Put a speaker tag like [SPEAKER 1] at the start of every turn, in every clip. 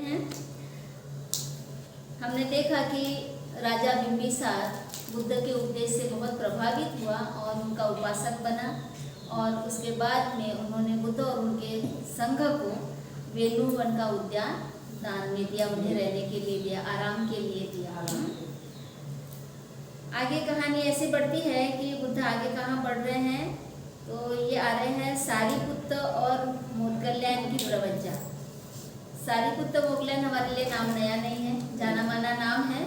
[SPEAKER 1] हैं। हमने देखा कि राजा बिंबिसार बुद्ध के उपदेश से बहुत प्रभावित हुआ और उनका उपासक बना और उसके बाद में उन्होंने बुद्ध और उनके संघ को वेणुवन का उद्यान दान में दिया, उन्हें रहने के लिए दिया, आराम के लिए दिया। आगे कहानी ऐसी बढ़ती है कि बुद्ध आगे कहाँ बढ़ रहे हैं, तो ये आ रहे हैं सारिपुत्र और मोदगल्यान की प्रवज्जा। सारिपुत्र मोदगल्यान हमारे लिए नाम नया नहीं है, जाना माना नाम है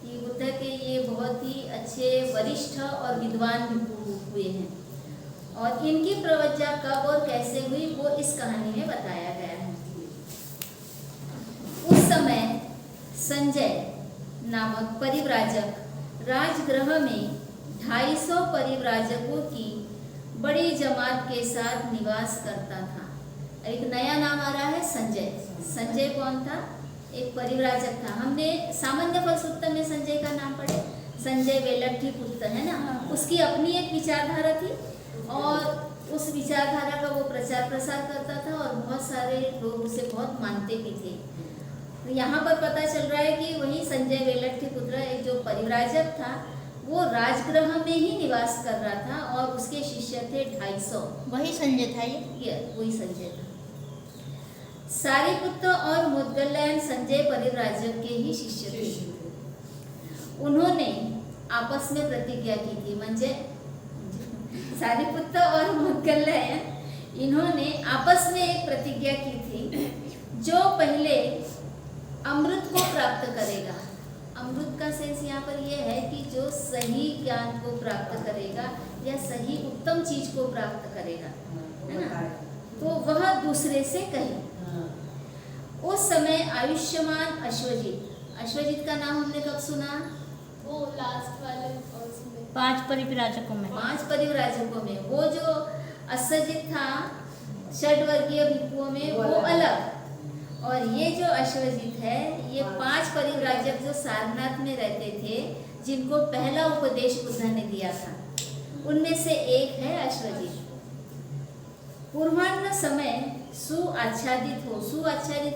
[SPEAKER 1] कि बुद्ध के ये बहुत ही अच्छे वरिष्ठ और विद्वान भिक्षु हुए हैं और इनकी प्रवज्जा कब और कैसे हुई वो इस कहानी में बताया गया है। उस समय संजय नामक परिव्राजक राजगृह में 250 परिव्राजकों की बड़ी जमात के साथ निवास करता था। एक नया नाम आ रहा है संजय। संजय कौन था? एक परिव्राजक था। हमने सामान्य फल सूत्र में संजय का नाम पढ़े, संजय वेलट्ठी पुत्र है ना, उसकी अपनी एक विचारधारा थी और उस विचारधारा का वो प्रचार प्रसार करता था और बहुत सारे लोग उसे बहुत मानते भी थे। तो यहाँ पर पता चल रहा है कि वही संजय वेलट्ठी पुत्र एक जो परिव्राजक था वो राजगृह में ही निवास कर रहा था और उसके शिष्य थे 250।
[SPEAKER 2] वही संजय था
[SPEAKER 1] ये वही संजय था। सारिपुत्र और मोदगल्यान संजय परिव्राजक के ही शिष्य थे। उन्होंने आपस में प्रतिज्ञा की थी, म्हणजे सारिपुत्र और मोदगल्यान इन्होंने आपस में एक प्रतिज्ञा की थी, जो पहले अमृत को प्राप्त करेगा। अमृत का सेंस यहाँ पर यह है कि जो सही ज्ञान को प्राप्त करेगा या सही उत्तम चीज को प्राप्त करेगा, है ना, तो वह दूसरे से कहे। उस समय आयुष्मान अश्वजित का नाम हमने कब सुना?
[SPEAKER 3] वो लास्ट वाले और उसमें
[SPEAKER 2] 5 परिव्राजकों में
[SPEAKER 1] 5 परिव्राजकों में वो जो अश्वजित था षड्वर्गीय भिक्षुओं में वो अलग, और ये जो अश्वजित है ये 5 परिव्राजक जो सारनाथ में रहते थे, जिनको पहला उपदेश बुद्ध ने दिया था, उनमें से एक है अश्वजित। पूर्वाह्न समय सुआच्छादित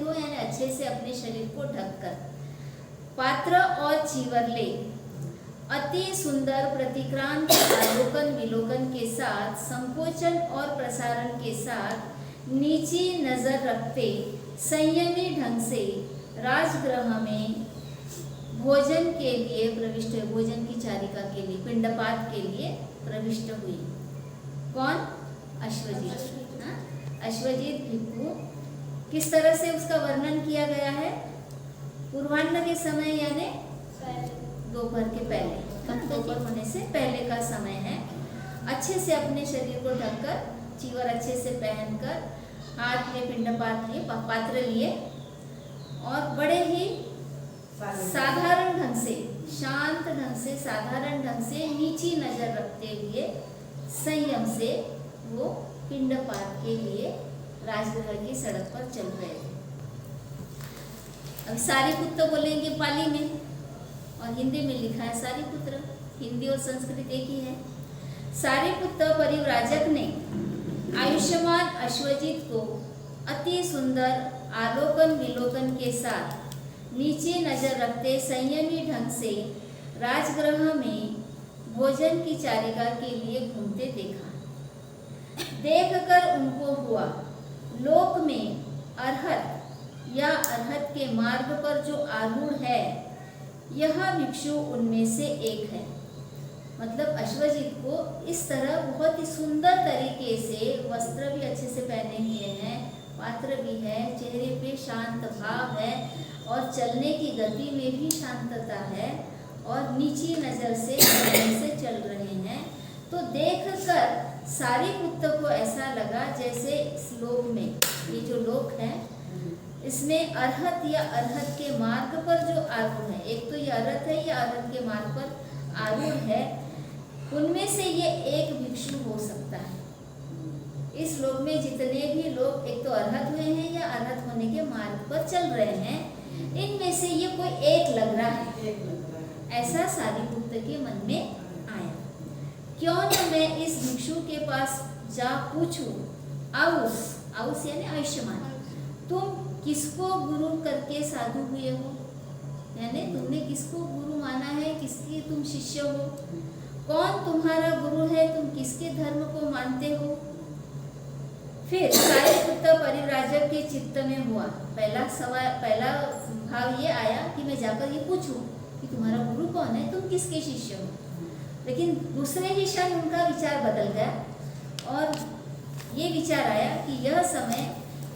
[SPEAKER 1] हो यानी अच्छे से अपने शरीर को ढककर, पात्र और चीवर ले, अति सुंदर प्रतिक्रांत अवलोकन विलोकन के साथ, संकोचन और प्रसारण के साथ नीची नजर रखते संयमी ढंग से राजगृह में भोजन के लिए प्रविष्ट हुए, भोजन की चारिका के लिए, पिंडपात के लिए प्रविष्ट हुई। कौन? अश्वजित। अश्वजित भिक्षु। किस तरह से उसका वर्णन किया गया है? पूर्वाह्न के समय यानी दोपहर के पहले, दोपहर होने से पहले का समय है। अच्छे से अपने शरीर को ढककर, चीवर अच्छे से पहनकर, हाथ में पिंडपात लिए, पात्र लिए और बड़े ही साधारण ढंग से, शांत ढंग से, साधारण ढंग से नीची नजर रखते हुए संयम से वो पिंडपात के लिए राजगृह की सड़क पर चल रहे थे। अब सारिपुत्र बोलेंगे पाली में और हिंदी में लिखा है सारिपुत्र, हिंदी और संस्कृत एक ही है। सारिपुत्र परिव्राजक ने आयुष्मान अश्वजित को अति सुंदर आलोकन विलोकन के साथ नीचे नजर रखते संयमी ढंग से राजगृह में भोजन की चारिका के लिए घूमते देखा। देखकर उनको हुआ, लोक में अरहत या अरहत के मार्ग पर जो आरूढ़ है, यह भिक्षु उनमें से एक है। मतलब अश्वजित को इस तरह बहुत ही सुंदर तरीके से, वस्त्र भी अच्छे से पहने हुए हैं, पात्र भी है, चेहरे पे शांत भाव है और चलने की गति में भी शांतता है और नीची नजर से चल रहे हैं। तो देखकर सारिपुत्र को ऐसा लगा जैसे इस लोक में, ये जो लोक है इसमें अरहत या अरहत के मार्ग पर जो आरूढ़ है, एक तो ये अरहत है, ये अरहत के मार्ग पर आरूढ़ है, उनमें से ये एक भिक्षु हो सकता है। इस लोक में जितने भी लोग एक तो अरहत हुए हैं या अरहत होने के मार्ग पर चल रहे हैं, इनमें से ये कोई एक लग रहा है, ऐसा सारिपुत्र के मन में आया। क्यों न मैं इस भिक्षु के पास जा पूछूं, आउस यानी आयुष्मान, तुम किसको गुरु करके साधु हुए हो, यानी तुमने किसको गुरु माना है, किसके तुम शिष्य हो, कौन तुम्हारा गुरु है, तुम किसके धर्म को मानते हो। फिर सारिपुत्र परिव्राजक के चित्त में हुआ, पहला भाव ये आया कि मैं जाकर ये पूछूं कि तुम्हारा गुरु कौन है, तुम किसके शिष्य हो। लेकिन दूसरे ही क्षण उनका विचार बदल गया और ये विचार आया कि यह समय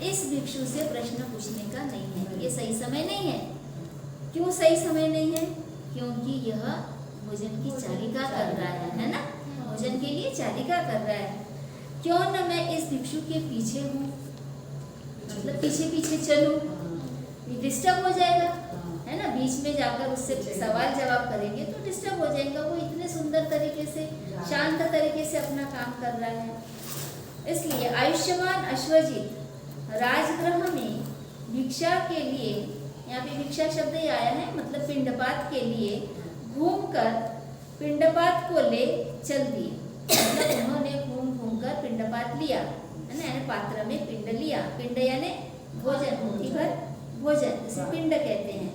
[SPEAKER 1] इस भिक्षु से प्रश्न पूछने का नहीं है, ये सही समय नहीं है। क्यों सही समय नहीं है? क्योंकि यह भोजन की चालिका कर रहा है ना, भोजन के लिए चालिका कर रहा है। क्यों न मैं इस भिक्षु के पीछे हूँ, मतलब पीछे पीछे चलूँ, डिस्टर्ब हो जाएगा है ना, बीच में जाकर उससे सवाल जवाब करेंगे तो डिस्टर्ब हो जाएगा। वो इतने सुंदर तरीके से, शांत तरीके से अपना काम कर रहा है। इसलिए आयुष्मान अश्वजित राजगृह में भिक्षा के लिए, यहाँ पे भिक्षा शब्द ही आया है, मतलब पिंडपात के लिए घूमकर पिंडपात को ले चल दिए। मतलब उन्होंने घूम कर पिंडपात लिया है ना, यानी पात्र में पिंड लिया। पिंड यानी भोजन, मुट्ठी भर भोजन, इसे पिंड कहते हैं।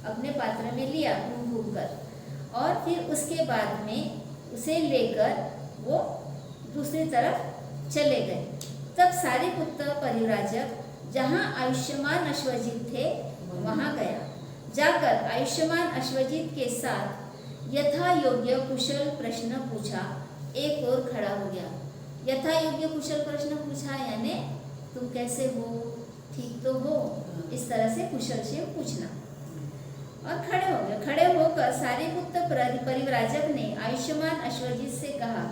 [SPEAKER 1] अपने पात्र में लिया घूम कर, और फिर उसके बाद में उसे लेकर वो दूसरी तरफ चले गए। तब सारिपुत्र परिव्राजक जहाँ आयुष्मान अश्वजित थे वहाँ गया। जाकर आयुष्मान अश्वजित के साथ यथा योग्य कुशल प्रश्न पूछा, एक और खड़ा हो गया। यथा योग्य कुशल प्रश्न पूछा यानी तुम कैसे हो, ठीक तो हो, इस तरह से कुशल से पूछना। और खड़े हो गए। खड़े होकर सारिपुत्र परिव्राजक ने आयुष्मान अश्वजित से कहा,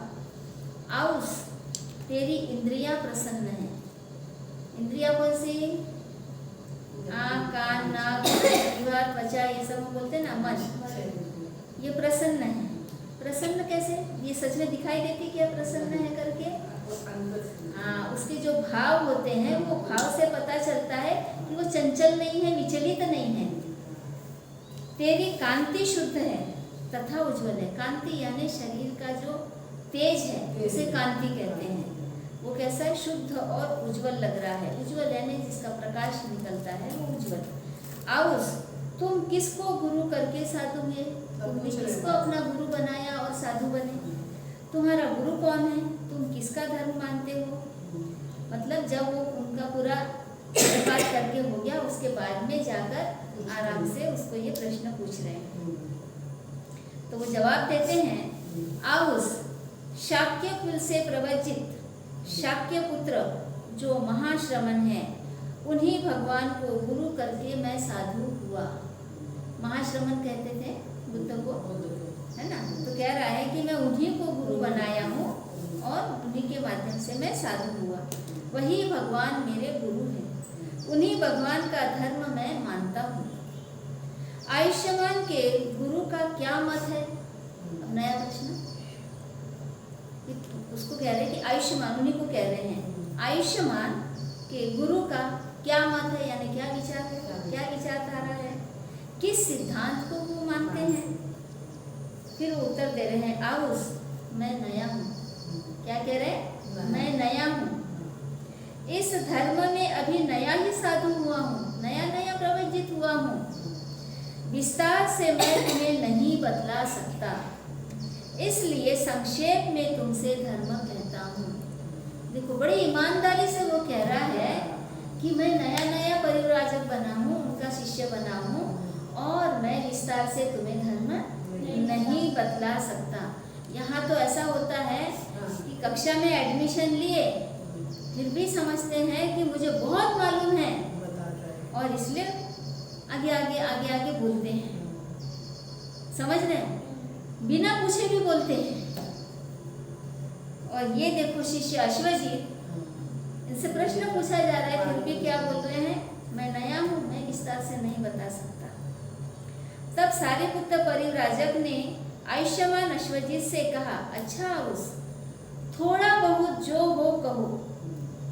[SPEAKER 1] आउस, तेरी इंद्रियां प्रसन्न है। इंद्रियां कौन सी? आँख, कान, नाक, जिह्वा, त्वचा, ये सब बोलते हैं ना, मन। ये प्रसन्न है। प्रसन्न कैसे? ये सच में दिखाई देती क्या प्रसन्न है करके? हाँ, उसके जो भाव होते हैं वो भाव से पता चलता है कि वो चंचल नहीं है, विचलित नहीं है। तेरी कांति शुद्ध है तथा उज्जवल है। कांति यानी शरीर का जो तेज है उसे कांति कहते हैं। वो कैसा है? शुद्ध और उज्जवल लग रहा है। उज्जवल यानी जिसका प्रकाश निकलता है वो उज्जवल। आउस, तुम किसको गुरु करके साधु हुए? तुमने किसको अपना गुरु बनाया और साधु बने? तुम्हारा गुरु कौन है? तुम किसका धर्म मानते हो? मतलब जब वो उनका पूरा बात करके हो गया, उसके बाद में जाकर आराम से उसको ये प्रश्न पूछ रहे हैं। तो वो जवाब देते हैं, आउस, शाक्य कुल से प्रवचित शाक्य पुत्र जो महाश्रमण है, उन्हीं भगवान को गुरु करके मैं साधु हुआ। महाश्रमण कहते थे बुद्ध को, है ना। तो कह रहा है कि मैं उन्हीं को गुरु बनाया हूँ और उन्हीं के माध्यम से मैं साधु हुआ। वही भगवान मेरे गुरु हैं, उन्हीं भगवान का धर्म मैं मानता हूँ। आयुष्मान के गुरु का क्या मत है? अब नया प्रश्न, उसको कह रहे हैं कि आयुष्मान, उन्हीं को कह रहे हैं, आयुष्मान के गुरु का क्या मत है, यानी क्या विचार है, क्या विचारधारा है, किस सिद्धांत को वो मानते हैं। फिर वो उत्तर दे रहे हैं, आउस, मैं नया हूँ। क्या कह रहे हैं? मैं नया हूँ, इस धर्म में अभी नया ही साधु हुआ हूँ, नया नया प्रवचित हुआ हूँ। विस्तार से मैं तुम्हें नहीं बतला सकता, इसलिए संक्षेप में तुमसे धर्म कहता हूँ। देखो, बड़ी ईमानदारी से वो कह रहा है कि मैं नया नया परिव्राजक बना हूँ, उनका शिष्य बना हूँ, और मैं विस्तार से तुम्हें धर्म नहीं बतला सकता। यहाँ तो ऐसा होता है कि कक्षा में एडमिशन लिए फिर भी समझते हैं कि मुझे बहुत मालूम है, और इसलिए आगे आगे आगे आगे बोलते हैं। समझ रहे हैं? बिना पूछे भी बोलते हैं। और ये देखो शिष्य अश्वजित, इनसे प्रश्न पूछा जा रहा है, फिर भी क्या बोल रहे हैं? मैं नया हूँ, मैं विस्तार से नहीं बता सकता। तब सारिपुत्र परिव्राजक ने आयुष्मान अश्वजित से कहा, अच्छा उस थोड़ा बहुत जो हो कहो,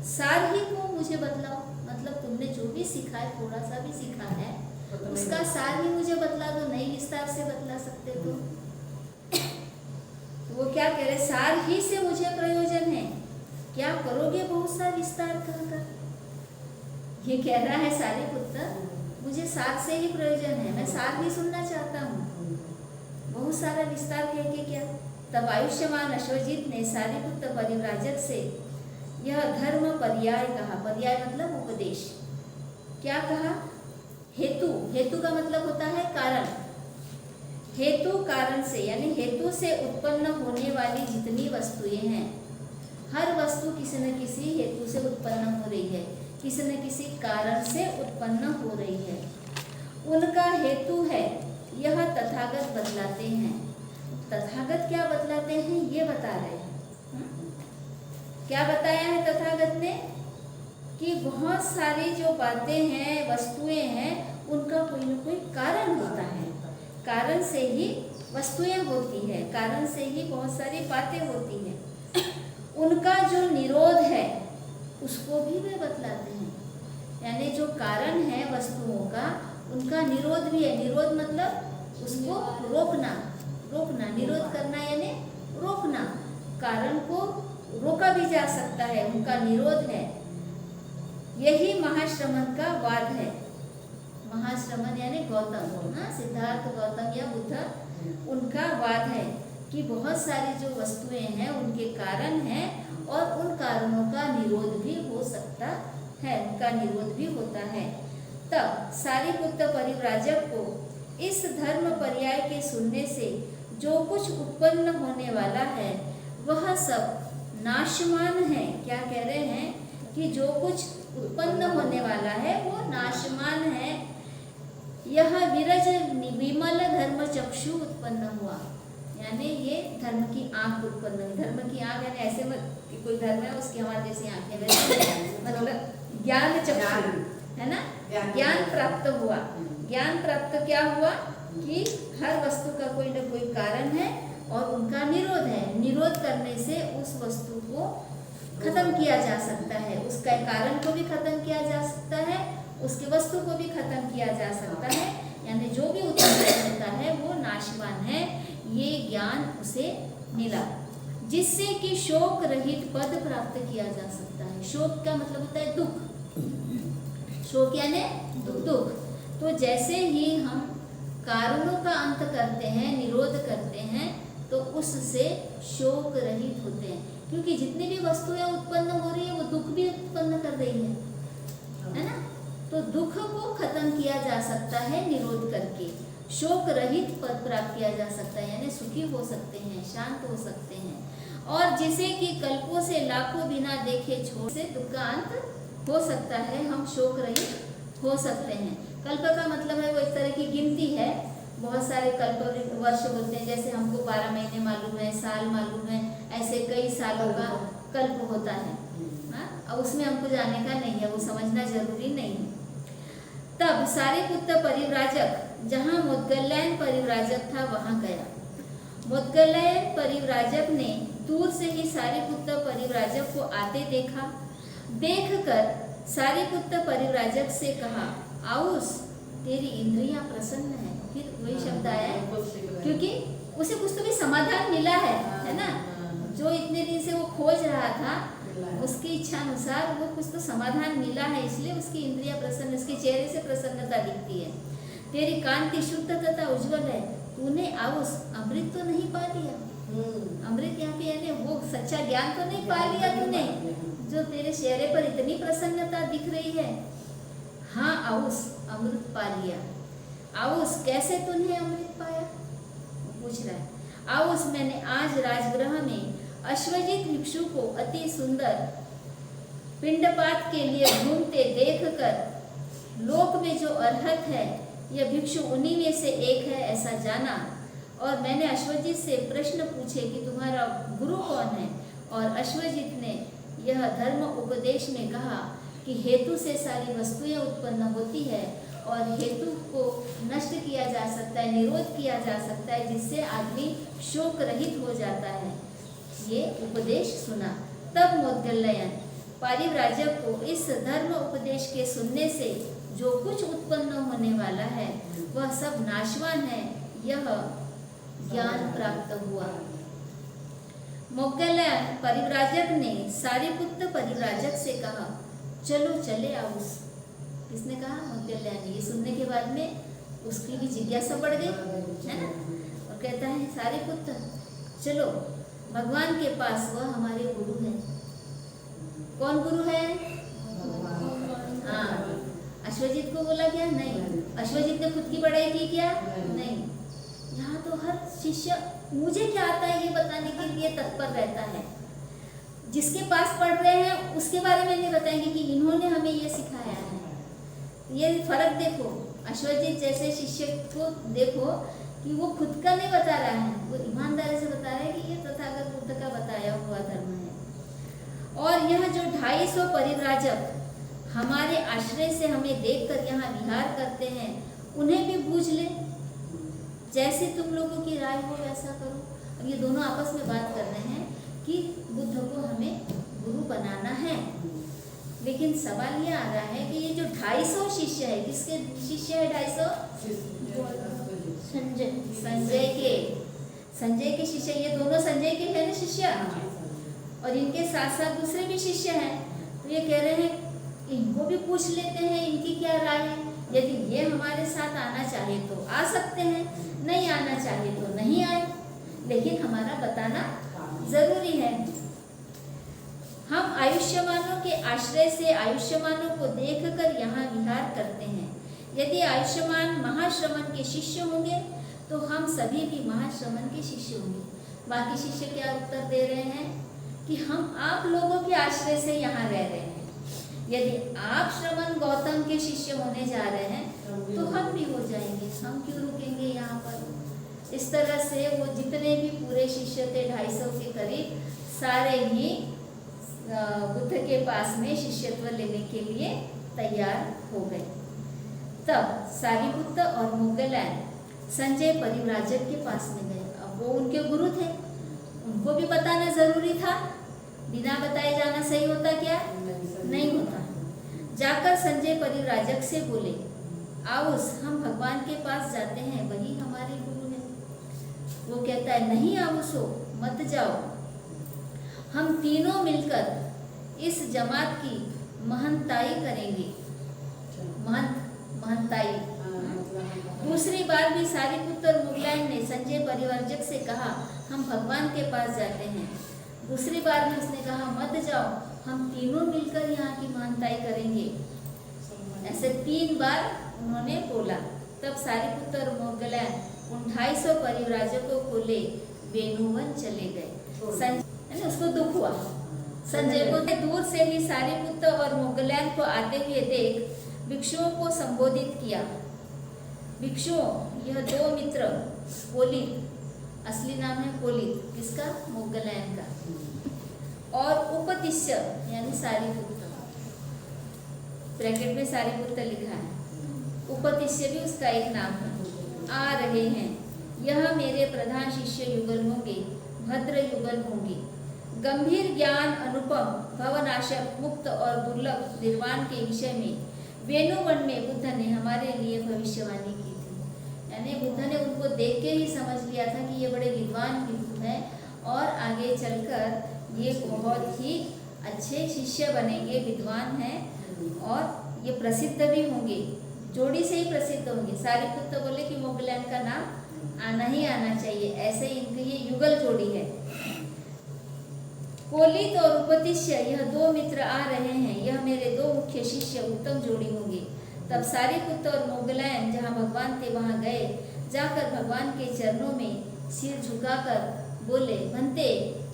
[SPEAKER 1] सार ही को मुझे बतलाओ। मतलब तुमने जो भी सीखा है, थोड़ा सा भी सीखा है, उसका सार ही मुझे बतला दो, नहीं विस्तार से बतला सकते तो वो क्या कह रहे? सार ही से मुझे प्रयोजन है, क्या करोगे बहुत सा विस्तार कहकर? ये कह रहा है सारिपुत्र सारिपुत्र, मुझे सार से ही प्रयोजन है, मैं सार ही सुनना चाहता हूँ, बहुत सारा विस्तार कह के क्या। तब आयुष्यमान अश्वजित ने सारिपुत्र परिव्राजक से यह धर्म पर्याय कहा। पर्याय मतलब उपदेश। क्या कहा? हेतु, हेतु का मतलब होता है कारण। हेतु कारण से, यानी हेतु से उत्पन्न होने वाली जितनी वस्तुएं हैं, हर वस्तु किसी न किसी हेतु से उत्पन्न हो रही है, किसी न किसी कारण से उत्पन्न हो रही है। उनका हेतु है यह तथागत बतलाते हैं। तथागत क्या बतलाते हैं ये बता रहे हैं। क्या बताया है तथागत ने? कि बहुत सारी जो बातें हैं, वस्तुएं हैं, उनका कोई न कोई कारण होता है। कारण से ही वस्तुएं होती है, कारण से ही बहुत सारी बातें होती हैं। उनका जो निरोध है उसको भी वे बतलाते हैं। यानी जो कारण है वस्तुओं का, उनका निरोध भी है। निरोध मतलब उसको रोकना, रोकना, निरोध करना यानी रोकना। कारण को रोका भी जा सकता है, उनका निरोध है। यही महाश्रमण का वाद है। महाश्रमण यानी गौतम, सिद्धार्थ गौतम या बुद्ध, उनका वाद है कि बहुत सारी जो वस्तुएं हैं उनके कारण हैं और उन कारणों का निरोध भी हो सकता है, उनका निरोध भी होता है। तब सारिपुत्र परिव्राजक को इस धर्म पर्याय के सुनने से जो कुछ उत्पन्न होने वाला है वह सब नाशमान है। क्या कह रहे हैं? कि जो कुछ उत्पन्न होने वाला है वो नाशमान है। यह विरज विमल धर्म चक्षु उत्पन्न हुआ, यानी ये धर्म की आंख उत्पन्न हुई। धर्म की आंख यानी ऐसे मत कि कोई धर्म है उसकी हमारे जैसी आंखें वैसे मतलब ज्ञान चक्षु है ना, ज्ञान प्राप्त हुआ। ज्ञान प्राप्त क्या हुआ? कि हर वस्तु का कोई न कोई कारण है और उनका निरोध है। निरोध करने से उस वस्तु को खत्म किया जा सकता है, उसका कारण को भी खत्म किया जा सकता है, उसके वस्तु को भी खत्म किया जा सकता है। यानी जो भी उत्पन्न होता है वो नाशवान है, ये ज्ञान उसे मिला, जिससे कि शोक रहित पद प्राप्त किया जा सकता है। शोक का मतलब होता है दुख, शोक यानी दुख। तो जैसे ही हम कारणों का अंत करते हैं, निरोध करते हैं, तो उससे शोक रहित होते हैं। क्योंकि जितनी भी वस्तुएं उत्पन्न हो रही है वो दुख भी उत्पन्न कर रही है ना। तो दुख को खत्म किया जा सकता है निरोध करके। शोक रहित पद प्राप्त किया जा सकता है, यानी सुखी हो सकते हैं, शांत हो सकते हैं। और जिसे कि कल्पों से लाखों बिना देखे छोड़ से दुख का अंत हो सकता है, हम शोक रहित हो सकते हैं। कल्प का मतलब है वो एक तरह की गिनती है। बहुत सारे कल्प वर्ष बोलते हैं, जैसे हमको 12 महीने मालूम है, साल मालूम है, ऐसे कई सालों का कल्प होता है। अब उसमें हमको जाने का नहीं है, वो समझना जरूरी नहीं है। तब सारिपुत्र परिव्राजक जहाँ मोदगल्यायन परिव्राजक था वहाँ गया। मोदगल्यायन परिव्राजक ने दूर से ही सारिपुत्र परिव्राजक को आते देखा। देखकर सारिपुत्र परिव्राजक से कहा, आउस तेरी इंद्रियां प्रसन्न है। फिर वही शब्द आया है, क्योंकि उसे कुछ तो भी समाधान मिला है ना। जो इतने दिन से वो खोज रहा था, उसकी इच्छा अनुसार वो कुछ तो समाधान मिला है, इसलिए उसकी इंद्रियां प्रसन्न, उसके चेहरे से प्रसन्नता दिखती है। तेरी कांति शुद्ध तथा उज्जवल है, तूने आउस अमृत तो नहीं पा लिया। अमृत यहाँ पे यानी वो सच्चा ज्ञान तो नहीं पा लिया तूने, जो तेरे चेहरे पर इतनी प्रसन्नता दिख रही है। हाँ आउस, अमृत पा लिया। आउस कैसे तूने अमृत पाया? पूछ रहा है। आउस मैंने आज राजगृह में अश्वजित भिक्षु को अति सुंदर पिंडपात के लिए घूमते देखकर लोक में जो अर्हत है यह भिक्षु उन्हीं में से एक है ऐसा जाना। और मैंने अश्वजित से प्रश्न पूछे कि तुम्हारा गुरु कौन है? और अश्वजित ने यह धर्म उपदेश में कहा कि हेतु से सारी वस्तुएं उत्पन्न होती है और हेतु को नष्ट किया जा सकता है, निरोध किया जा सकता है, जिससे आदमी शोक रहित हो जाता है। ये उपदेश सुना। तब मोदगल्यायन परिव्राजक को इस धर्म उपदेश के सुनने से जो कुछ उत्पन्न होने वाला है वह सब नाशवान है, यह ज्ञान प्राप्त हुआ। मोदगल्यायन परिव्राजक ने सारिपुत्र परिव्राजक से कहा, चलो चले आउस, किसने कहा? मोतीलाल ने। ये सुनने के बाद में उसकी भी जिज्ञासा बढ़ गई, है ना, और कहता है सारिपुत्र चलो भगवान के पास, वह हमारे गुरु है। कौन गुरु है? हाँ, अश्वजीत को बोला क्या? नहीं। अश्वजीत ने खुद की बड़ाई की क्या? नहीं। यहाँ तो हर शिष्य मुझे क्या आता है ये बताने के लिए तत्पर रहता है। जिसके पास पढ़ रहे हैं उसके बारे में नहीं बताएंगे कि इन्होंने हमें ये सिखाया है। ये फर्क देखो, अश्वजीत जैसे शिष्य को देखो कि वो खुद का नहीं बता रहा है, वो ईमानदारी से बता रहा है कि ये तथागत बुद्ध का बताया हुआ धर्म है। और यह जो 250 परिव्राजक हमारे आश्रय से हमें देखकर यहाँ विहार करते हैं, उन्हें भी बूझ ले, जैसे तुम लोगों की राय हो वैसा करो। अब ये दोनों आपस में बात कर रहे हैं कि बुद्ध को हमें गुरु बनाना है। लेकिन सवाल ये आ रहा है कि ये जो 250 शिष्य है, किसके शिष्य है 250? संजय के शिष्य, ये दोनों संजय के है ना शिष्य, और इनके साथ साथ दूसरे भी शिष्य हैं। तो ये कह रहे हैं इनको भी पूछ लेते हैं इनकी क्या राय है। यदि ये हमारे साथ आना चाहे तो आ सकते हैं, नहीं आना चाहे तो नहीं आए, लेकिन हमारा बताना जरूरी है। हम आयुष्यमानों के आश्रय से आयुष्यमानों को देखकर यहाँ विहार करते हैं। यदि आयुष्यमान महाश्रमण के शिष्य होंगे तो हम सभी भी महाश्रमण के शिष्य होंगे। बाकी शिष्य क्या उत्तर दे रहे हैं कि हम आप लोगों के आश्रय से यहाँ रह रहे हैं। यदि आप श्रमण गौतम के शिष्य होने जा रहे हैं तो हम भी हो जाएंगे, हम क्यों रुकेंगे यहाँ पर। इस तरह से वो जितने भी पूरे शिष्य थे 250 के करीब, सारे ही बुद्ध के पास में शिष्यत्व लेने के लिए तैयार हो गए। तब सारिपुत्र और मोगलायन संजय परिव्राजक के पास में गए। अब वो उनके गुरु थे, उनको भी बताना जरूरी था। बिना बताए जाना सही होता क्या? नहीं होता। जाकर संजय परिव्राजक से बोले, आओस हम भगवान के पास जाते हैं, वही हमारे गुरु हैं। वो कहता है नहीं आओसो, मत जाओ, हम तीनों मिलकर इस जमात की महंताई करेंगे। महंताई। दूसरी बार भी सारिपुत्र और मोगलायन ने संजय परिव्राजक से कहा हम भगवान के पास जाते हैं। दूसरी बार भी उसने कहा मत जाओ, हम तीनों मिलकर यहाँ की महंताई करेंगे। ऐसे 3 बार उन्होंने बोला। तब सारिपुत्र और मोगलायन उन 250 परिव्राजकों को ले वेणुवन चले गए। उसको दुख हुआ। संजय को दूर से ही सारिपुत्र और मोगलायन को आते हुए देख भिक्षुओं को संबोधित किया। भिक्षुओं, यह 2 मित्र कोलित, असली नाम है कोलित, किसका? मोगलायन का, और उपतिष्य यानी सारिपुत्र, ब्रैकेट में सारिपुत्र लिखा है, उपतिष्य भी उसका एक नाम है, आ रहे हैं। यह मेरे प्रधान शिष्य युगल होंगे, भद्र युगल होंगे। गंभीर ज्ञान अनुपम भवनाशक मुक्त और दुर्लभ निर्वाण के विषय में वेणुवन में बुद्ध ने हमारे लिए भविष्यवाणी की थी। यानी बुद्ध ने उनको देख के ही समझ लिया था कि ये बड़े विद्वान भिक्षु हैं और आगे चलकर ये बहुत ही अच्छे शिष्य बनेंगे, विद्वान हैं और ये प्रसिद्ध भी होंगे, जोड़ी से ही प्रसिद्ध होंगे। सारिपुत्र बोले कि मोगलायन का नाम आना ही आना चाहिए, ऐसे इनकी ये युगल जोड़ी है। कोलित और उपतिष्य, यह 2 मित्र आ रहे हैं, यह मेरे 2 मुख्य शिष्य उत्तम जोड़ी होंगे। तब सारिपुत्र और मोगलायन जहाँ भगवान थे वहाँ गए। जाकर भगवान के चरणों में सिर झुकाकर बोले, भंते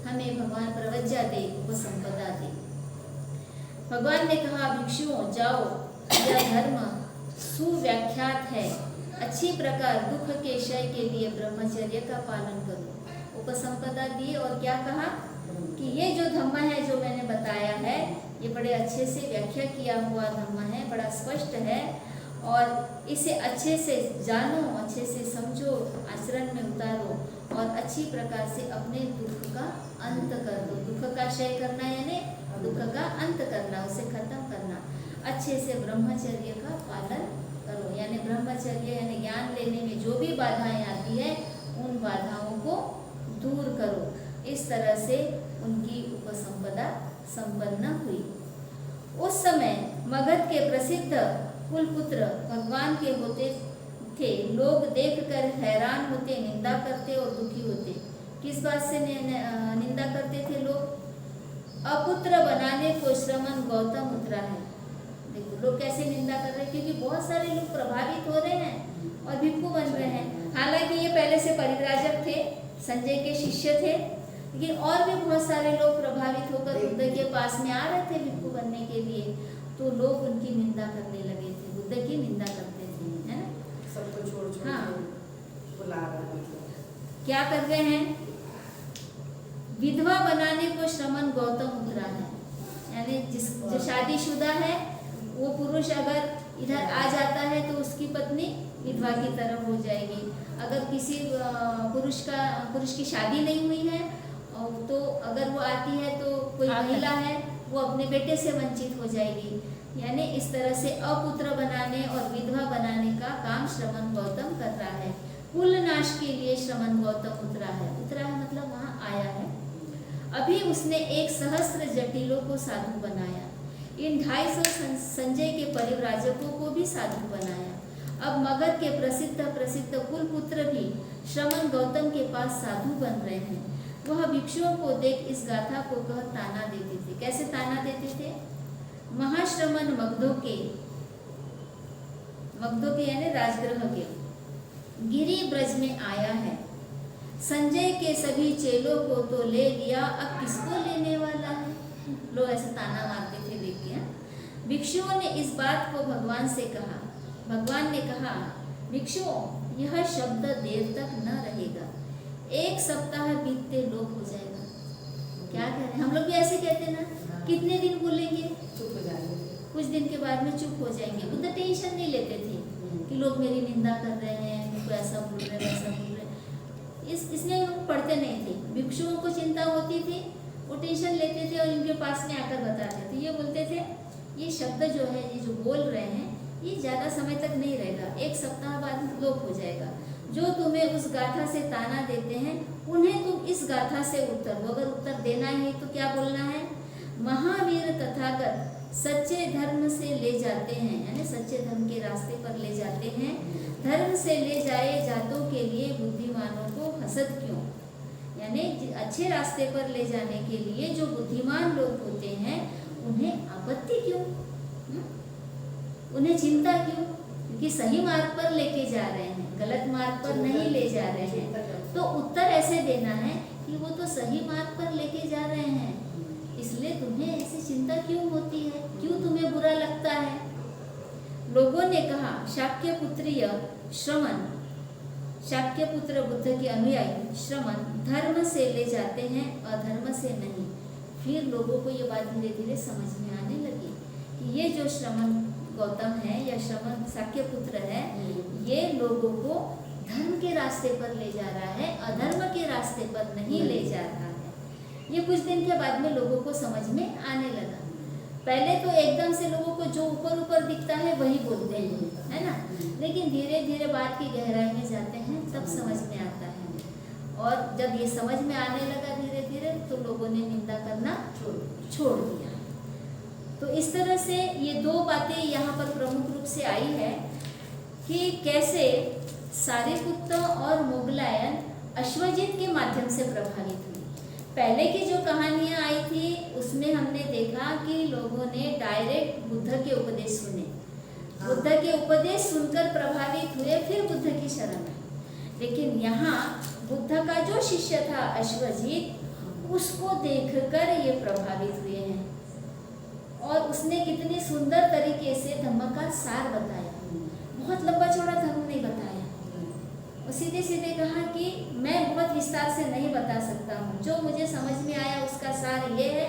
[SPEAKER 1] हमें भगवान प्रवज्जा दे, उपसंपदा दे। भगवान ने कहा, भिक्षुओं जाओ, यह धर्म सुव्याख्यात है, अच्छी प्रकार दुख के क्षय के लिए ब्रह्मचर्य का पालन करो। उपसंपदा दी और क्या कहा कि ये जो धम्म है जो मैंने बताया है, ये बड़े अच्छे से व्याख्या किया हुआ धम्म है, बड़ा स्पष्ट है और इसे अच्छे से जानो, अच्छे से समझो, आचरण में उतारो और अच्छी प्रकार से अपने दुख का अंत कर दो। दुख का क्षय करना यानी दुख का अंत करना, उसे खत्म करना। अच्छे से ब्रह्मचर्य का पालन करो, यानी ब्रह्मचर्य यानी ज्ञान लेने में जो भी बाधाएं आती है उन बाधाओं को दूर करो। इस तरह से उनकी उपसंपदा संपन्न हुई। उस समय मगध के प्रसिद्ध कुलपुत्र भगवान के होते थे, लोग देखकर हैरान होते, निंदा करते और दुखी होते। किस बात से निंदा करते थे लोग? अपुत्र बनाने को श्रमण गौतम उतरा है। देखो लोग कैसे निंदा कर रहे हैं, क्योंकि बहुत सारे लोग प्रभावित हो रहे हैं और भिक्षु बन रहे हैं। हालांकि ये पहले से परिव्राजक थे, संजय के शिष्य थे, लेकिन और भी बहुत सारे लोग प्रभावित होकर बुद्ध के पास में आ रहे थे भिक्षु बनने के लिए, तो लोग उनकी निंदा करने लगे थे, बुद्ध की निंदा करते थे, है ना?
[SPEAKER 4] सबको छोड़
[SPEAKER 1] हाँ।
[SPEAKER 4] बुला रहे हैं।
[SPEAKER 1] क्या कर रहे हैं? विधवा बनाने को श्रमण गौतम उतरा है। यानी जो शादीशुदा है वो पुरुष अगर इधर आ जाता है तो उसकी पत्नी विधवा की तरफ हो जाएगी। अगर किसी पुरुष की शादी नहीं हुई है तो अगर वो आती है तो कोई महिला है वो अपने बेटे से वंचित हो जाएगी। यानी इस तरह से अपुत्र बनाने और विधवा बनाने का काम श्रमण गौतम कर रहा है। कुल नाश के लिए श्रमण गौतम उतरा है। उतरा है मतलब वहाँ आया है। अभी उसने 1 सहस्त्र जटिलों को साधु बनाया। इन 250 संजय के परिव्राजकों को भी साधु बनाया। अब मगध के प्रसिद्ध कुलपुत्र भी श्रमण गौतम के पास साधु बन रहे हैं। वह भिक्षुओं को देख इस गाथा को कह ताना देते थे। कैसे ताना देते थे? महाश्रमण मगधों के यानी राजगृह के गिरि ब्रज में आया है। संजय के सभी चेलों को तो ले लिया, अब किसको लेने वाला है? लोग ऐसे ताना मारते थे देख के। भिक्षुओं ने इस बात को भगवान से कहा। भगवान ने कहा, भिक्षुओं यह शब्द देर तक न रहेगा, 1 सप्ताह बीतते लोप हो जाएगा। क्या कह रहे हैं? हम लोग भी ऐसे कहते ना, कितने दिन बोलेंगे?
[SPEAKER 4] चुप हो जाएंगे।
[SPEAKER 1] कुछ दिन के बाद में चुप हो जाएंगे। बुद्ध टेंशन नहीं लेते थे कि लोग मेरी निंदा कर रहे हैं, मेरे को ऐसा बोल रहे हैं, वैसा बोल रहे हैं। इसलिए लोग पढ़ते नहीं थे। भिक्षुओं को चिंता होती थी, वो टेंशन लेते थे और इनके पास में आकर बताते थे। ये बोलते थे ये शब्द जो है, ये जो बोल रहे हैं, ये ज़्यादा समय तक नहीं रहेगा, 1 सप्ताह बाद लोप हो जाएगा। जो तुम्हें उस गाथा से ताना देते हैं उन्हें तुम इस गाथा से उत्तर दो। अगर उत्तर देना है तो क्या बोलना है? महावीर तथागत सच्चे धर्म से ले जाते हैं, यानी सच्चे धर्म के रास्ते पर ले जाते हैं। धर्म से ले जाए जातों के लिए बुद्धिमानों को हसद क्यों? यानी अच्छे रास्ते पर ले जाने के लिए जो बुद्धिमान लोग होते हैं उन्हें आपत्ति क्यों? उन्हें चिंता क्यों? क्योंकि सही मार्ग पर लेके जा रहे हैं, गलत मार्ग पर नहीं ले जा रहे हैं। तो उत्तर ऐसे देना है कि वो तो सही मार्ग पर लेके जा रहे हैं, इसलिए तुम्हें ऐसी चिंता क्यों होती है? क्यों तुम्हें बुरा लगता है? लोगों ने कहा, शाक्य पुत्रीय श्रमण, शाक्य पुत्र बुद्ध के अनुयायी श्रमण धर्म से ले जाते हैं, अधर्म से नहीं। फिर लोगों को ये बात धीरे धीरे समझ में आने लगी कि ये जो श्रमण गौतम है या श्रमण शाक्य पुत्र है, ये लोगों को धर्म के रास्ते पर ले जा रहा है, अधर्म के रास्ते पर नहीं ले जा रहा है। ये कुछ दिन के बाद में लोगों को समझ में आने लगा। पहले तो एकदम से लोगों को जो ऊपर ऊपर दिखता है वही बोलते हैं, है ना? लेकिन धीरे धीरे बात की गहराई में जाते हैं तब समझ में आता है। और जब ये समझ में आने लगा धीरे धीरे तो लोगों ने निंदा करना छोड़ दिया। तो इस तरह से ये 2 बातें यहाँ पर प्रमुख रूप से आई है कि कैसे सारिपुत्त और मोगलायन अश्वजित के माध्यम से प्रभावित हुई। पहले की जो कहानियाँ आई थी उसमें हमने देखा कि लोगों ने डायरेक्ट बुद्ध के उपदेश सुने, बुद्ध के उपदेश सुनकर प्रभावित हुए, फिर बुद्ध की शरण में। लेकिन यहाँ बुद्ध का जो शिष्य था अश्वजित, उसको देखकर ये प्रभावित हुए हैं और उसने कितनी सुंदर तरीके से धम्म का सार बताया। बहुत लंबा चौड़ा धर्म नहीं बताया, और सीधे सीधे कहा कि मैं बहुत विस्तार से नहीं बता सकता हूँ। जो मुझे समझ में आया उसका सार ये है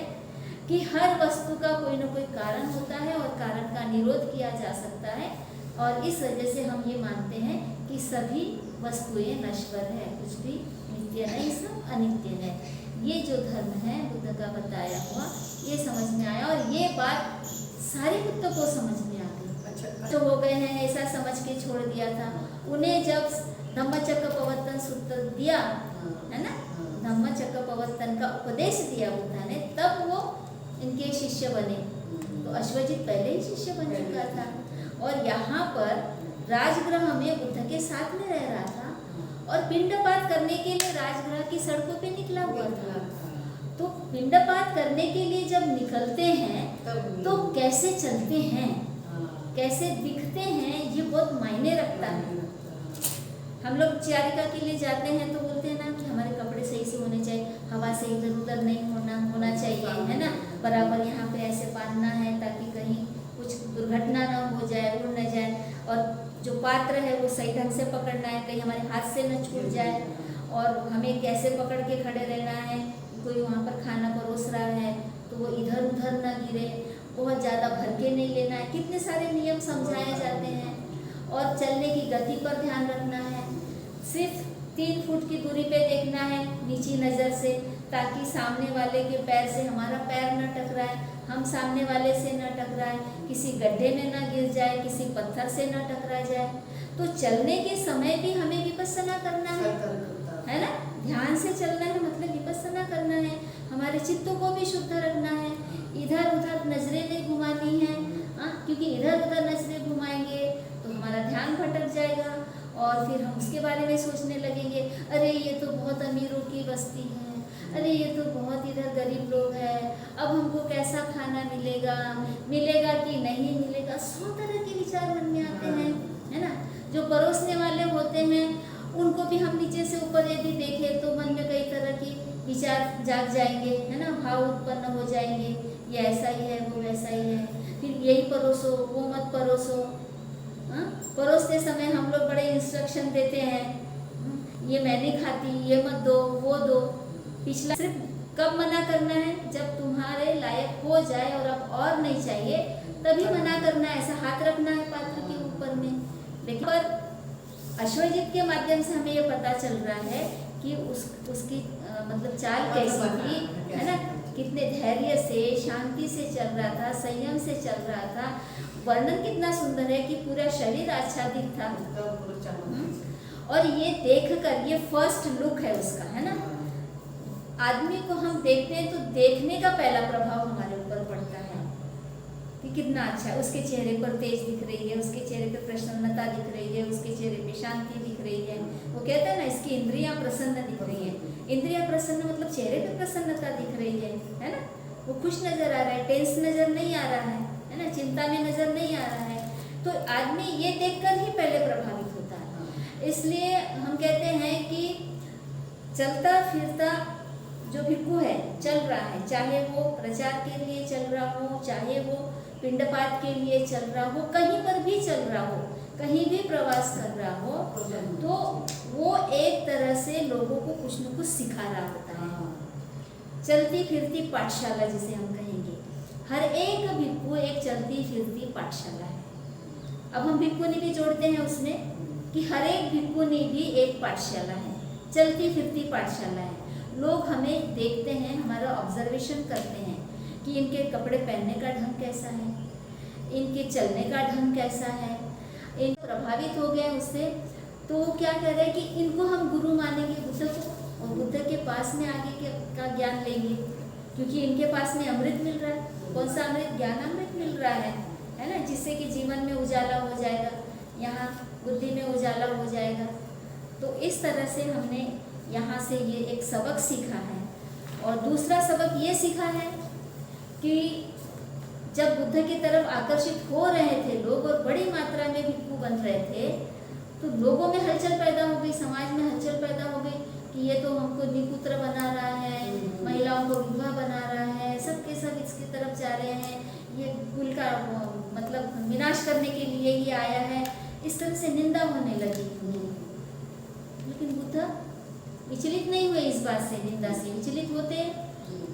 [SPEAKER 1] कि हर वस्तु का कोई न कोई कारण होता है और कारण का निरोध किया जा सकता है, और इस वजह से हम ये मानते हैं कि सभी वस्तुएं नश्वर है, कुछ भी नित्य नहीं, सब अनित्य है। ये जो धर्म है बुद्ध का बताया हुआ, ये समझ में आया और ये बात सारिपुत्त को समझ में आ गई। तो हो गए हैं ऐसा समझ के छोड़ दिया था। उन्हें जब धम्मचक्कपवत्तन सूत्र दिया है ना, धम्मचक्कपवत्तन का उपदेश दिया बुद्ध ने, तब वो इनके शिष्य बने। तो अश्वजित पहले ही शिष्य बन चुका था और यहाँ पर राजगृह में बुद्ध के साथ में रह रहा था और पिंडपात करने के लिए राजगृह की सड़कों पे निकला हुआ था। तो पिंडपात करने के लिए जब निकलते हैं तो कैसे चलते हैं, कैसे दिखते हैं, ये बहुत मायने रखता है। हम लोग चारिका के लिए जाते हैं तो बोलते हैं ना कि हमारे कपड़े सही से होने चाहिए, हवा से इधर उधर नहीं होना चाहिए, है ना, बराबर यहाँ पे ऐसे बांधना है ताकि कहीं कुछ दुर्घटना ना हो जाए, उड़ न जाए, और जो पात्र है वो सही ढंग से पकड़ना है, कहीं हमारे हाथ से न छूट जाए, और हमें कैसे पकड़ के खड़े रहना है, कोई वहाँ पर खाना परोस रहा है तो वो इधर उधर ना गिरे, बहुत ज़्यादा भर के नहीं लेना है, कितने सारे नियम समझाए जाते हैं। और चलने की गति पर ध्यान रखना है, सिर्फ 3 फुट की दूरी पे देखना है नीची नज़र से, ताकि सामने वाले के पैर से हमारा पैर न टकराए, हम सामने वाले से न टकराए, किसी गड्ढे में न गिर जाए, किसी पत्थर से न टकरा जाए। तो चलने के समय भी हमें विपस्सना करना है ना, ध्यान से चलना है, मतलब विपस्सना करना है, हमारे चित्तों को भी शुद्ध रखना है, इधर उधर नजरें नहीं घुमानी है, क्योंकि इधर उधर नजरें घुमाएंगे तो हमारा ध्यान भटक जाएगा और फिर हम उसके बारे में सोचने लगेंगे, अरे ये तो बहुत अमीरों की बस्ती है, अरे ये तो बहुत इधर गरीब लोग हैं, अब हमको कैसा खाना मिलेगा कि नहीं मिलेगा, 100 तरह के विचार मन में आते हैं, है ना। जो परोसने वाले होते हैं उनको भी हम नीचे से ऊपर यदि देखें तो मन में कई तरह की विचार जाग जाएंगे, है ना, भाव उत्पन्न हो जाएंगे, ये ऐसा ही है, वो वैसा ही है, फिर यही परोसो, वो मत परोसो। परोसते समय हम लोग बड़े इंस्ट्रक्शन देते हैं, ये मैं नहीं खाती, ये मत दो, वो दो। पिछला सिर्फ कब मना करना है, जब तुम्हारे लायक हो जाए और अब और नहीं चाहिए तभी मना करना है, ऐसा हाथ रखना है पात्र के ऊपर में। लेकिन पर अश्वजित के माध्यम से हमें ये पता चल रहा है कि उसकी मतलब चाल कैसी थी, है ना, कितने धैर्य से, शांति से चल रहा था, संयम से चल रहा था। वर्णन कितना सुंदर है कि पूरा शरीर आच्छादित था। और ये देखकर, ये फर्स्ट लुक है उसका, है ना, आदमी को हम देखते हैं तो देखने का पहला प्रभाव हमारे ऊपर पड़ता है कि कितना अच्छा है, उसके चेहरे पर तेज दिख रही है, उसके चेहरे पर प्रसन्नता दिख रही है, उसके चेहरे पे शांति दिख रही है। वो कहते हैं ना, इसकी इंद्रियां प्रसन्न दिख रही है। इंद्रियां प्रसन्न मतलब चेहरे पे प्रसन्नता दिख रही है ना, वो खुश नजर आ रहा है, टेंस नजर नहीं आ रहा है ना, चिंता में नजर नहीं आ रहा है। तो आदमी ये देखकर ही पहले प्रभावित होता है। इसलिए हम कहते हैं कि चलता फिरता जो भिक्खु है, चल रहा है, चाहे वो प्रचार के लिए चल रहा हो, चाहे वो पिंडपात के लिए चल रहा हो, कहीं पर भी चल रहा हो, कहीं भी प्रवास कर रहा हो, तो वो एक तरह से लोगों को कुछ न कुछ सिखा रहा होता है। चलती फिरती पाठशाला जिसे हम कहेंगे, हर एक भिक्खु एक चलती फिरती पाठशाला है। अब हम भिक्खुनी भी जोड़ते हैं उसमें कि हर एक भिक्खुनी भी एक पाठशाला है, चलती फिरती पाठशाला है। लोग हमें देखते हैं, हमारा ऑब्जर्वेशन करते हैं कि इनके कपड़े पहनने का ढंग कैसा है, इनके चलने का ढंग कैसा है, इन प्रभावित हो गए उससे, तो वो क्या कर रहे हैं कि इनको हम गुरु मानेंगे, बुद्ध को, और बुद्ध के पास में आगे का ज्ञान लेंगे, क्योंकि इनके पास में अमृत मिल रहा है। कौन सा अमृत? ज्ञान अमृत मिल रहा है ना, जिससे कि जीवन में उजाला हो जाएगा, यहाँ बुद्धि में उजाला हो जाएगा। तो इस तरह से हमने यहाँ से ये एक सबक सीखा है। और दूसरा सबक ये सीखा है कि जब बुद्ध की तरफ आकर्षित हो रहे थे लोग और बड़ी मात्रा में भिक्खु बन रहे थे, तो लोगों में हलचल पैदा हो गई, समाज में हलचल पैदा हो गई कि ये तो हमको निपुत्र बना रहा है, महिलाओं को विधवा बना रहा है, सब के सब इसकी तरफ जा रहे हैं, ये कुल का मतलब विनाश करने के लिए ही आया है, इस तरह से निंदा होने लगी। लेकिन बुद्ध विचलित नहीं हुए इस बात से, निंदा से। विचलित होते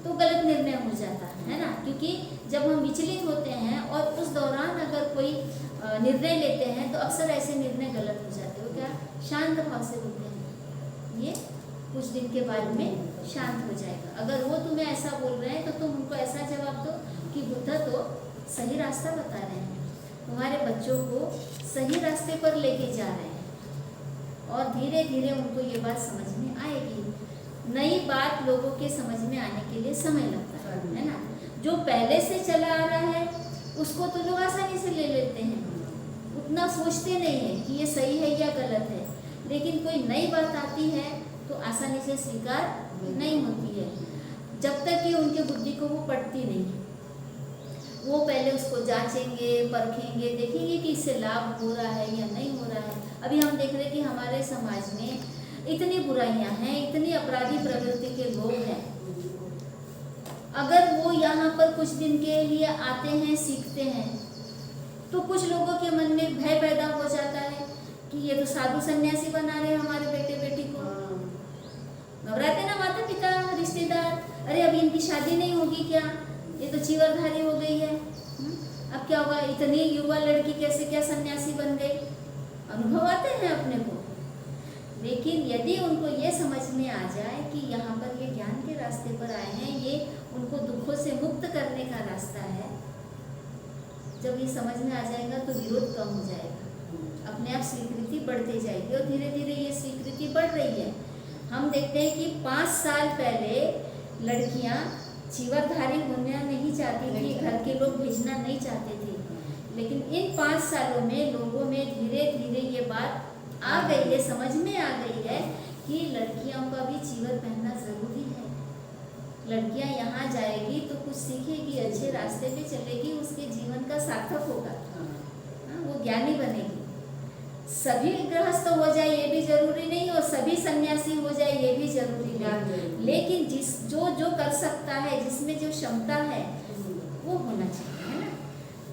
[SPEAKER 1] तो गलत निर्णय हो जाता है ना, क्योंकि जब हम विचलित होते हैं और उस दौरान अगर कोई निर्णय लेते हैं तो अक्सर ऐसे निर्णय गलत हो जाते हैं। वो क्या? शांत भाव से बोलते हैं, ये कुछ दिन के बाद में शांत हो जाएगा। अगर वो तुम्हें ऐसा बोल रहे हैं तो तुम उनको ऐसा जवाब दो कि बुद्ध तो सही रास्ता बता रहे हैं, तुम्हारे बच्चों को सही रास्ते पर लेके जा रहे हैं, और धीरे धीरे उनको ये बात समझ में आएगी। नई बात लोगों के समझ में आने के लिए समय लगता है ना। जो पहले से चला आ रहा है उसको तो लोग आसानी से ले लेते हैं, उतना सोचते नहीं हैं कि ये सही है या गलत है, लेकिन कोई नई बात आती है तो आसानी से स्वीकार नहीं होती है, जब तक कि उनके बुद्धि को वो पटती नहीं। वो पहले उसको जांचेंगे, परखेंगे, देखेंगे कि इससे लाभ हो रहा है या नहीं हो रहा है। अभी हम देख रहे हैं कि हमारे समाज में इतनी बुराइयां हैं, इतनी अपराधी प्रवृत्ति के लोग हैं। अगर वो यहाँ पर कुछ दिन के लिए आते हैं, सीखते हैं, तो कुछ लोगों के मन में भय पैदा हो जाता है कि ये तो साधु सन्यासी बना रहे हैं हमारे बेटे बेटी को। घबराते ना माता पिता, रिश्तेदार, अरे अभी इनकी शादी नहीं होगी क्या, ये तो चीवरधारी हो गई है, अब क्या होगा, इतनी युवा लड़की कैसे क्या सन्यासी बन गई। अनुभव आते हैं अपने को। लेकिन यदि उनको ये समझ में आ जाए कि यहाँ पर ये ज्ञान के रास्ते पर आए हैं, ये उनको दुखों से मुक्त करने का रास्ता है, जब ये समझ में आ जाएगा तो विरोध कम हो जाएगा, अपने आप स्वीकृति बढ़ती जाएगी और धीरे धीरे ये स्वीकृति बढ़ रही है। हम देखते हैं कि 5 साल पहले लड़कियां चीवरधारी होना नहीं चाहती थी, घर के लोग भेजना नहीं चाहते थे, लेकिन इन 5 सालों में लोगों में धीरे धीरे ये बात आ गई है, समझ में आ गई है कि लड़कियों का भी चीवर पहनना जरूरी है। लड़कियां यहाँ जाएगी तो कुछ सीखेगी, अच्छे रास्ते पे चलेगी, उसके जीवन का सार्थक होगा, वो ज्ञानी बनेगी। सभी गृहस्थ हो जाए ये भी जरूरी नहीं, और सभी सन्यासी हो जाए ये भी जरूरी नहीं, लेकिन जो कर सकता है, जिसमें जो क्षमता है वो होना चाहिए, है ना।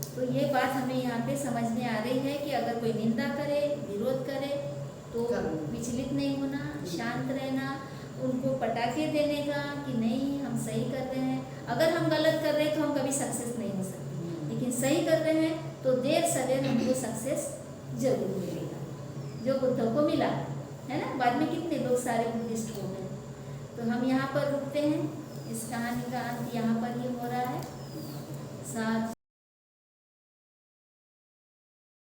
[SPEAKER 1] तो ये बात हमें यहाँ पे समझ में आ रही है कि अगर कोई निंदा करे, विरोध करे, तो विचलित नहीं होना, शांत रहना, उनको पटाखे देने का कि नहीं हम सही कर रहे हैं। अगर हम गलत कर रहे हैं तो हम कभी सक्सेस नहीं हो सकते, लेकिन सही कर रहे हैं तो देर सवेर हमको सक्सेस जरूर मिलेगा, जो बुद्धों को मिला, है ना। बाद में कितने लोग सारे बुद्धिस्ट हो गए। तो हम यहाँ पर रुकते हैं, इस कहानी का अंत यहाँ पर ही हो रहा है। साथ